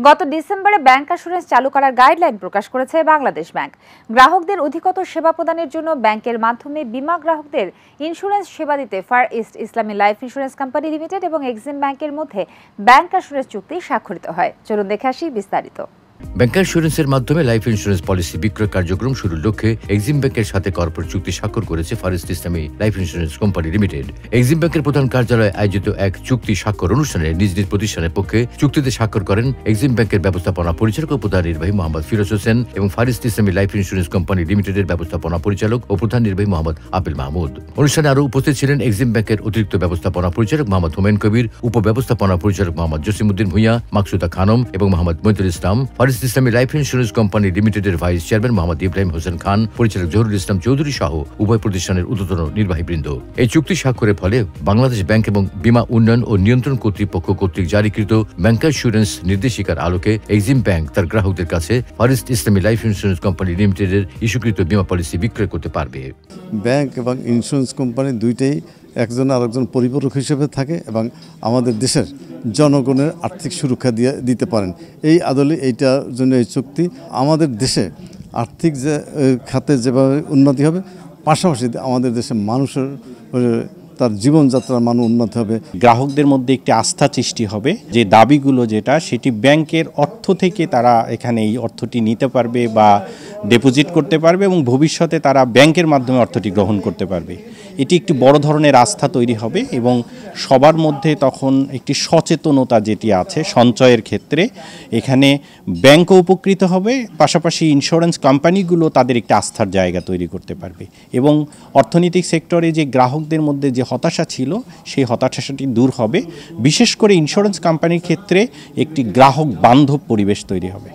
গত ডিসেম্বরে bank assurance চালু করার গাইডলাইন প্রকাশ করেছে বাংলাদেশ ব্যাংক। গ্রাহকদের অধিকতর সেবা প্রদানের জন্য ব্যাংকের মাধ্যমে বীমা গ্রাহকদের ইন্স্যুরেন্স সেবা দিতে ফার ইস্ট ইসলামী লাইফ ইন্স্যুরেন্স কোম্পানি লিমিটেড এবং এক্সিম ব্যাংকের মধ্যে ব্যাংক অ্যাসুরেন্স চুক্তি স্বাক্ষরিত হয়। চলুন দেখে আসি বিস্তারিত। ব্যাংক ইন্স্যুরেন্সের মাধ্যমে লাইফ ইন্স্যুরেন্স পলিসি বিক্রয় কার্যক্রম শুরুর লক্ষ্যে এক্সিম ব্যাংকের সাথে কর্পোরেট চুক্তি স্বাক্ষর করেছে ফার ইস্ট ইসলামী life insurance company limited. Exim ব্যাংকের প্রধান কার্যালয়ে আয়োজিত এক চুক্তি স্বাক্ষর অনুষ্ঠানে নিজ নিজ প্রতিষ্ঠানের পক্ষে চুক্তিতে স্বাক্ষর করেন এক্সিম ব্যাংকের ব্যবস্থাপনা পরিচালক ও প্রধান নির্বাহী মোহাম্মদ ফিরোজ হোসেন এবং ফার ইস্ট ইসলামী লাইফ ইন্স্যুরেন্স কোম্পানি লিমিটেডের ব্যবস্থাপনা পরিচালক ও প্রধান নির্বাহী মোহাম্মদ আবেল মাহমুদ। অনুষ্ঠানে আরও উপস্থিত ছিলেন এক্সিম ব্যাংকের অতিরিক্ত ব্যবস্থাপনা পরিচালক মোহাম্মদ হুমায়ুন কবির, উপব্যবস্থাপনা পরিচালক মোহাম্মদ জসিমউদ্দিন ভূঁইয়া, মাকসুদা খানম এবং মোহাম্মদ মইনুল ইসলাম। ফার ইস্ট ইসলামী লাইফ ইন্স্যুরেন্স কোম্পানি লিমিটেডের ভাইস চেয়ারম্যান মোহাম্মদ ইব্রাহিম হোসেন খান, পরিচালক জহুরুল ইসলাম চৌধুরী সহ উভয় প্রতিষ্ঠানের ঊর্ধ্বতন নির্বাহীবৃন্দ। এই চুক্তি স্বাক্ষরের ফলে বাংলাদেশ ব্যাংক এবং বীমা উন্নয়ন ও নিয়ন্ত্রণ কর্তৃপক্ষ কর্তৃক জারিকৃত ব্যাংক ইন্স্যুরেন্স নির্দেশিকার আলোকে এক্সিম ব্যাংক তার গ্রাহকদের কাছে ফার ইস্ট ইসলামী লাইফ ইন্স্যুরেন্স কোম্পানি লিমিটেডের ইস্যুকৃত বীমা পলিসি বিক্রয় করতে পারবে। ব্যাংক এবং ইন্স্যুরেন্স কোম্পানি দুইটাই একজন আরেকজন পরিপূরক হিসেবে থাকে এবং আমাদের দেশের জনগণের আর্থিক সুরক্ষা দিতে পারেন। এই আদলে এইটার জন্য এই চুক্তি আমাদের দেশে আর্থিক যে খাতে যেভাবে উন্নতি হবে, পাশাপাশি আমাদের দেশের মানুষের তার জীবনযাত্রার মান উন্নত হবে। গ্রাহকদের মধ্যে একটি আস্থা সৃষ্টি হবে যে দাবিগুলো যেটা সেটি ব্যাংকের অর্থ থেকে তারা এখানে এই অর্থটি নিতে পারবে বা ডিপোজিট করতে পারবে এবং ভবিষ্যতে তারা ব্যাংকের মাধ্যমে অর্থটি গ্রহণ করতে পারবে। এটি একটি বড় ধরনের আস্থা তৈরি হবে এবং সবার মধ্যে তখন একটি সচেতনতা যেটি আছে সঞ্চয়ের ক্ষেত্রে, এখানে ব্যাংকও উপকৃত হবে, পাশাপাশি ইন্স্যুরেন্স কোম্পানিগুলো তাদের একটি আস্থার জায়গা তৈরি করতে পারবে এবং অর্থনৈতিক সেক্টরে যে গ্রাহকদের মধ্যে যে হতাশা ছিল সেই হতাশাটি দূর হবে। বিশেষ করে ইন্স্যুরেন্স কোম্পানির ক্ষেত্রে একটি গ্রাহক বান্ধব পরিবেশ তৈরি হবে।